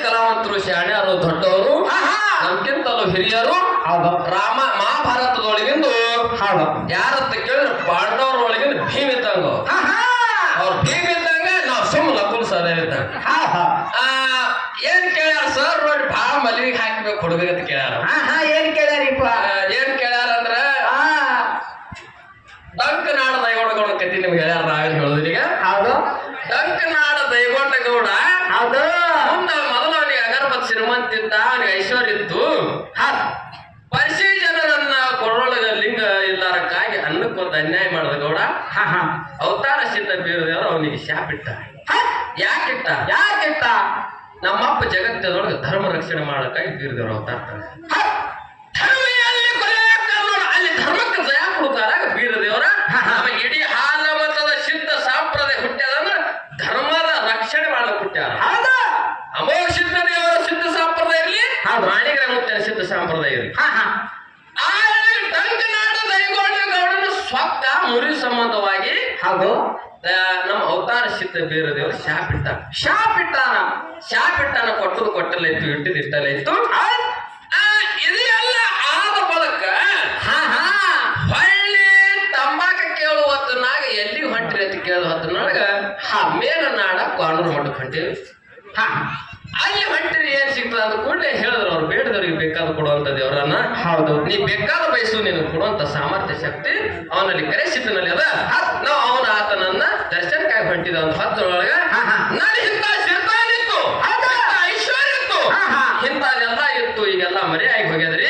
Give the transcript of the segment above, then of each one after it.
ಕಲಾವಂತರು ಶಾಣ್ಯರು ದೊಡ್ಡವರು ನಮ್ಗಿಂತಲೂ ಹಿರಿಯರು ರಾಮ ಮಹಾಭಾರತದೊಳಗಿಂದು ಯಾರತ್ತ ಕೇಳಿದ್ರೆ ಪಾಂಡವರೊಳಗಿಂದ ಭೀಮ್ ಇದ್ದಂಗ ಅವ್ರ ಭೀಮ್ ಇದ್ದಂಗ ನಾವ್ ಸುಮ್ ನಕುಲ್ ಸರ್ ಇದ್ದಂಗ ಏನ್ ಕೇಳ್ಯಾರ ಸರ್ ನೋಡಿ ಭಾಳ ಮಲ್ಲಿಗೆ ಹಾಕ್ಬೇಕು ಹುಡುಗಂತ ಕೇಳ್ಯಾರ ಏನ್ ಕೇಳ್ಯಾರಿಪ್ಪ ಏನ್ ಕೇಳ್ಯಾರ ಅಂದ್ರ ಡಂಕನಾಡ ದೈಗೊಂಡಗೌಡ ಕತಿ ನಿಮ್ಗೆ ಹೇಳ್ಯಾರ ನಾವೇನ್ ಹೇಳುದ್ರಿ ಈಗ ಹೌದು ಡಂಕನಾಡ ದೈಗೊಂಡಗೌಡ ಹೌದು ಮುಂದ ಮೊದಲು ಅವನಿಗೆ ಅಗರಬತ್ ಶ್ರೀಮಂತ ಇದ್ದ ಅವನಿಗೆ ಐಶ್ವರ್ಯ ಇತ್ತು ಪರಿಶಿ ಜನರನ್ನ ಕೊರೊಳಗ ಲಿಂಗ ಇಲ್ಲಾರಕ್ಕಾಗಿ ಅನ್ನಕ್ಕೊಂದು ಅನ್ಯಾಯ ಮಾಡಿದ ಗೌಡ ಅವತಾರ ಸಿದ್ಧ ಬೀರದೇವರು ಅವನಿಗೆ ಶಾಪಿಟ್ಟ ಯಾಕಿಟ್ಟ ನಮ್ಮಪ್ಪ ಜಗತ್ತದೊಳಗೆ ಧರ್ಮ ರಕ್ಷಣೆ ಮಾಡಕ್ಕಾಗಿ ಬೀರದೇವರು ಅವತಾರ ಅಲ್ಲಿ ಧರ್ಮಕ್ಕೆ ದಯ ಕೊಡ್ತಾರ ಬೀರದೇವರ ನಮಗೆ ಇಡೀ ಹಾಲ ಮತದ ಸಿದ್ಧ ಸಂಪ್ರದಾಯ ಹುಟ್ಟ್ಯಾದಂದ್ರ ಧರ್ಮದ ರಕ್ಷಣೆ ಮಾಡಕ್ ಹುಟ್ಟ್ಯಾರ ಅಮೋಘ ಸಿದ್ಧ ದೇವರ ಸಿದ್ಧ ಸಂಪ್ರದಾಯ ಇರಲಿ ರಾಣಿಗರ ಮುತ್ತಿನ ಸಿದ್ಧ ಸಂಪ್ರದಾಯ ಇರಲಿ ಡಂಕನಾಡ ದೈಗೊಂಡಗೌಡನ ಸ್ವಕ್ಕ ಮುರಿ ಸಂಬಂಧವಾಗಿ ನಮ್ಮ ಅವತಾರ ಸಿದ್ಧ ಬೀರದೇವರು ಶಾಪಿಟ್ಟಾನ ಕೊಟ್ಟದು ಕೊಟ್ಟಲಾಯ್ತು ಇಟ್ಟಿದ್ದು ಇಟ್ಟಲಾಯ್ತು ಇದೆಲ್ಲ ಆದ ಬಳಿಕ ಹೊಳ್ಳಿ ತಂಬಾಕ ಕೇಳುವ ಹೊತ್ತನಾಗ ಎಲ್ಲಿ ಹೊಂಟ್ರಿ ಅಂತ ಕೇಳುವ ಹೊತ್ತನಾಗ ಮೇಲನಾಡ ಕಾನೂರು ಮಠಕ್ಕೆ ಹೊಂಟಿವಿ ಅಲ್ಲಿ ಹೊಂಟಿರಿ ಏನ್ ಸಿಗ್ತದ ಅಂದ ಕೂಡಲೇ ಹೇಳಿದ್ರು ಅವ್ರು ಬೇಡದವ್ರಿಗೆ ಬೇಕಾದ ಕೊಡುವಂತ ದೇವರನ್ನ ನೀ ಬೇಕಾದ ಬಯಸು ನೀನು ಕೊಡುವಂತ ಸಾಮರ್ಥ್ಯ ಶಕ್ತಿ ಅವನಲ್ಲಿ ಕರೆಸಿದ್ದನಲ್ಲಿ ಅದ ನಾವು ಅವನ ಆತನನ್ನ ದರ್ಶನಕ್ಕಾಗಿ ಹೊಂಟಿದ ಒಂದು ಹೊತ್ತರೊಳಗ ನಾನು ಇಂಥ ಸಿರ್ತಾನಿತ್ತು ಐಶ್ವರ್ಯ ಇತ್ತು ಇಂಥದೆಲ್ಲ ಇತ್ತು ಈಗೆಲ್ಲ ಮರೆಯಾಗಿ ಹೋಗ್ಯದ್ರಿ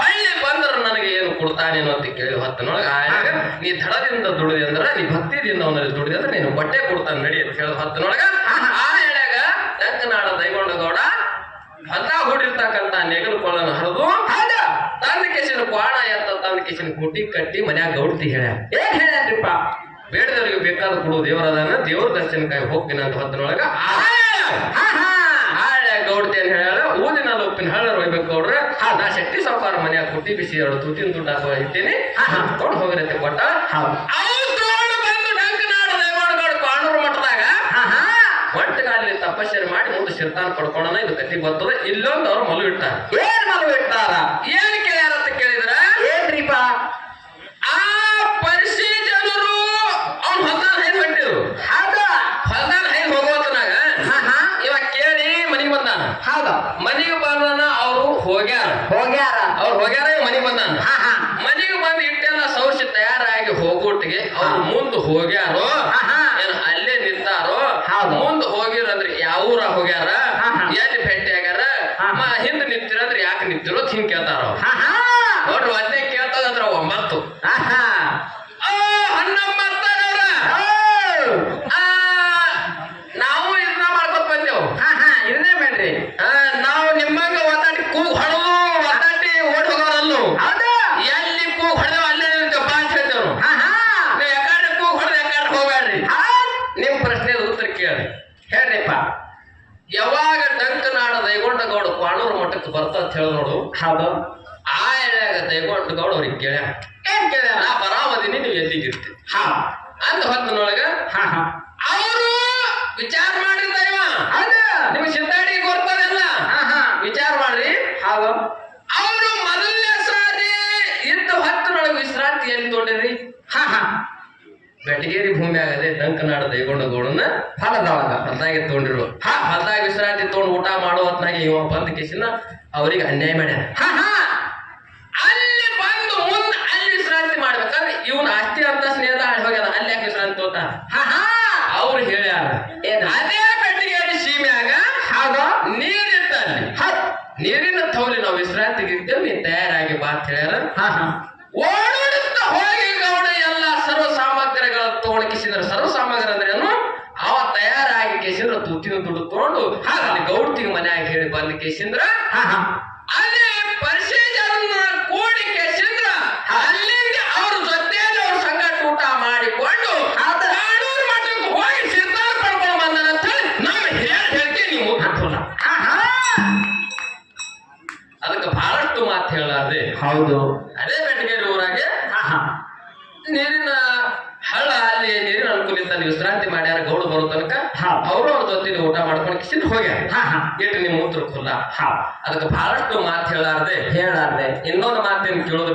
ಹಳ್ಳಿ ಬಂದ್ರ ನನಗೆ ಏನು ಕೊಡ್ತಾನೇನು ಅಂತ ಕೇಳಿ ಹೊತ್ತನೊಳಗ ಆಗ ನೀ ದಡದಿಂದ ದುಡಿದೆ ಅಂದ್ರ ನೀ ಭಕ್ತಿದಿಂದ ಅವನಲ್ಲಿ ದುಡಿದೆ ಅಂದ್ರೆ ನೀನು ಬಟ್ಟೆ ಕೊಡ್ತಾನೆ ನಡಿ ಅಂತ ಹೇಳಿ ಹೊತ್ತನೊಳಗ ಆ ಎಳೆಗ ಡಂಕನಾಡ ದೈಗೊಂಡಗೌಡ ಹೊಲ ಹೂಡಿರ್ತಕ್ಕಂತ ನೆಗಲು ಕೊಳ್ಳನ್ನು ಹರಿದು ತಂದ ಕೇಸಿನ ಕ್ವಾಣ ಎತ್ತ ತಂದ ಕೇಸಿನ ಗುಟಿ ಕಟ್ಟಿ ಮನ್ಯಾಗ ಗೌಡ್ತಿ ಏನ್ ಹೇಳ್ಯಾನ್ರಿಪ್ಪ ಬೇಡದವ್ರಿಗೆ ಬೇಕಾದ ಕೊಡು ದೇವರದನ್ನ ದೇವ್ರ ದರ್ಶನಕ್ಕಾಗಿ ಹೋಗ್ತೀನಿ ಅಂತ ಹೊತ್ತನೊಳಗ ಗೌಡ್ತಿ ಅಂತ ಹೇಳ ಊದಿನ ಉಪ್ಪಿನ ಹಳ್ಳ ಒಯ್ಬೇಕು ಗೌಡ್ರ ನಾ ಶಕ್ತಿ ಸಾವುಕಾರ ಮನ್ಯಾಗ ಕುಟ್ಟಿ ಬಿಸಿ ಎರಡು ತುತ್ತಿನ ದುಡ್ಡು ಇಟ್ಟೀನಿ ತೊಗೊಂಡು ಹೋಗಿರತ್ತೆ ಕೊಟ್ಟ ಬಂದು ಡಂಕನಾಡ ದೈಗೊಂಡಗೌಡ ಕಾಣೂರು ಮಠದಾಗ ಒಂಟಗಾಲಿ ತಪಸ್ಸರಿ ಮಾಡಿ ಮುಂದೆ ಶಿರ್ತಾನ ಪಡ್ಕೊಳ್ಳೋಣ ಇದು ಕತಿ ಬರ್ತದೆ ಇಲ್ಲೊಂದು ಅವ್ರು ಮಲು ಇಟ್ಟಾರ ಏನ್ ಕೇಳ್ಯಾರ ಅಂತ ಕೇಳಿದ್ರ ಏನ್ರಿಪ್ಪ ಆ ಪರಿಶಿ ಜನರು ಅವ್ನು ಹೊಲ್ದಾನ ಹೈದ್ ಹೊಂಟಿದ್ರು ಹೊಲ್ದಾನ ಹೈದ್ ಹೋಗೋತನಾಗ ಇವ ಕೇಳಿ ಮನಿಗೆ ಬಂದಾನ ಮನಿಗೆ ಬಂದಾನ ಅವ್ರು ಹೋಗ್ಯಾರ ಮನಿಗೆ ಬಂದಾನ ಮನಿಗೆ ಬಂದು ಇಟ್ಟೆಲ್ಲ ಸೌರ್ಸಿ ತಯಾರಾಗಿ ಹೋಗೋಟಿಗೆ ಅವ್ರು ಮುಂದೆ ಹೋಗ್ಯಾರೋ ಏನ್ ಅಲ್ಲೇ ನಿಂತಾರೋ ಮುಂದೆ ಹೋಗಿರಂದ್ರೆ ಯಾವ ಊರ ಹೋಗ್ಯಾರ ಎಲ್ಲಿ ಭೇಟಿ ಆಗ್ಯಾರ ಹಿಂದ್ ನಿಂತಿರಂದ್ರೆ ಯಾಕೆ ನಿಂತಿರೋ ಹಿಂಗ್ ಕೇಳ್ತಾರ ನೋಡ್ರಿ ಅದೇ ಕೇಳ್ತದಂದ್ರ 9 ನಾವು ಇದನ್ನ ಮಾಡ್ಕೊತ ಬಂದೇವು ಇದನ್ನೇ ಬೇಡ್ರಿ ನಾವು ನಿಮ್ಮಂಗ ಒತ್ತಾಟಿ ಕೂಗ್ ಹೊಡೆದು ಒತ್ತಾಟಿ ಓಡ್ ಹೋಗೋರಲ್ಲು ಎಲ್ಲಿ ಕೂಗ್ ಹೊಡೆದೇವ ಅಲ್ಲೇ ನಿಂತೇವ್ ಬಾ ಅಂತ ಹೇಳ್ತೇವ್ರು ನೀವು ಯಾಕಂದ್ರೆ ಕೂಗ್ ಹೊಡೆದ ಯಾಕಂದ್ರೆ ಹೋಗ್ಬೇಡ್ರಿ ನಿಮ್ ಪ್ರಶ್ನೆ ಉತ್ತರ ಕೇಳಿ ಹೇಳ್ರಿಪ್ಪ ಯಾವಾಗ ಡಂಕನಾಡ ದೈಗೊಂಡಗೌಡ ಕಾಣೂರು ಮಠಕ್ಕೆ ಬರ್ತ ಅಂತ ಹೇಳಿ ನೋಡು ಆ ಎಳೆಯಾಗ ದೈಗೊಂಡಗೌಡ ಅವ್ರಿಗೆ ಕೇಳ್ಯ ನಾ ಬರಾಮದಿನಿ ನೀವು ಎಲ್ಲಿಗಿರ್ತೀವಿ ಅಂದ ಹೊತ್ತಿನೊಳಗ ಅವರು ವಿಚಾರ ಮಾಡಿರ್ತ ಇವ ನಿಮ್ಗೆ ಸಿದ್ದಾಡಿಗೆ ಗೊತ್ತದಲ್ಲ ವಿಚಾರ ಮಾಡ್ರಿ ಅವರು ಮೊದಲನೇ ಸಾರಿ ಇದ್ದ ಹೊತ್ತಿನೊಳಗೆ ವಿಶ್ರಾಂತಿ ಎಲ್ಲಿ ತೊಗೊಂಡಿರ್ರಿ ಬೆಟಗೇರಿ ಭೂಮಿ ಆಗದೆ ಡಂಕನಾಡ ದೈಗೊಂಡಗೌಡನ ಹೊಲದಾಗೆ ತಗೊಂಡಿರು ಹೊಲದಾಗ ವಿಶ್ರಾಂತಿ ತಗೊಂಡು ಊಟ ಮಾಡೋ ಹೊತ್ನಾಗ ಇವ ಬಂದ ಕೇಸಿನ ಅವ್ರಿಗೆ ಅನ್ಯಾಯ ಮಾಡ್ಯಾರ ಅಲ್ಲಿ ಬಂದು ಮುಂದೆ ಅಲ್ಲಿ ವಿಶ್ರಾಂತಿ ಮಾಡ್ಬೇಕಂದ್ರೆ ಇವನ್ ಆಸ್ತಿ ಅಂತ ಸ್ನೇಹ ಹೋಗ್ಯದ ಅಲ್ಲಿ ಯಾಕೆ ವಿಶ್ರಾಂತಿ ತೋತ ಅವ್ರು ಹೇಳ್ಯಾರ ಅದೇ ಬೆಟಗೇರಿ ಸೀಮೆಯಾಗ ನೀರಿತ್ತ ಅಲ್ಲಿ ನೀರಿನ ತೌಲಿ ನಾವು ವಿಶ್ರಾಂತಿಗೆ ಇದ್ದೇವೆ ನೀನ್ ತಯಾರಾಗಿ ಬಾ ಅಂತ ಹೇಳ್ಯಾರ ಓಡುತ್ತ ಹೋಗಿ ಗೌಡ ಎಲ್ಲ ಸರ್ವ ಸಾಮಗ್ರಿಗಳ ತಗೊಂಡು ಕಿಸಿದ್ರ ಸರ್ವ ಸಾಮಗ್ರಿ ಅಂದ್ರೆ ಏನು ಅವ ತಯಾರಾಗಿ ಕೇಸಿಂದ್ರ ತುತ್ತಿನ ದುಡ್ಡು ತಗೊಂಡು ಅಲ್ಲಿ ಗೌಡ್ತಿಗೆ ಮನ್ಯಾಗ ಹೇಳಿ ಬಂದ ಕೇಸಿಂದ್ರ ಅಲ್ಲಿ ಪರಿಶೀಲನ ಕೂಡಿ ಕೇಸಿಂದ್ರ ಅಲ್ಲಿಂದ ಅವ್ರ ಜೊತೆಯಲ್ಲಿ ಅವ್ರ ಸಂಗಟ ಊಟ ಮಾಡಿಕೊಂಡು ಕಾಣೂರು ಮಠಕ್ಕೆ ಹೋಗಿ ಸಿರ್ತಾನ ಪಡ್ಕೊಂಡು ಬಂದನಂತ ನಮ್ಮ ಹಿರಿಯರ ಹೇಳಿಕೆ ನೀವು ಮುಗಿಸೋಣ ಅದಕ್ಕೆ ಬಹಳಷ್ಟು ಮಾತು ಹೇಳಾರ್ರಿ ಅದೇ ಬೆಟಗೇರಿ ಊರಾಗೆ ನೀರಿನ ಹಳ್ಳ ಅಲ್ಲಿ ನೀರಿನ ಅನುಕೂಲಿತ ವಿಶ್ರಾಂತಿ ಮಾಡ್ಯಾರ ಗೌಡ ಬರೋ ತನಕ ಹೌದ್. ಅವರು ಅವ್ರ ಜೊತೆ ಊಟ ಮಾಡ್ಕೊಂಡು ಕಿಸಿದ್ ಹೋಗ್ಯಾರ ಹಾ ಹಾ ಇಟ್ಟು ನಿಮ್ಮ ಉತ್ತರ ಖುಲ್ಲ ಹೌದ್. ಅದಕ್ಕೆ ಬಹಳಷ್ಟು ಮಾತು ಹೇಳಾರ್ದೆ ಹೇಳಾರ್ದೆ ಇನ್ನೊಂದು ಮಾತೇನು ಕೇಳೋದು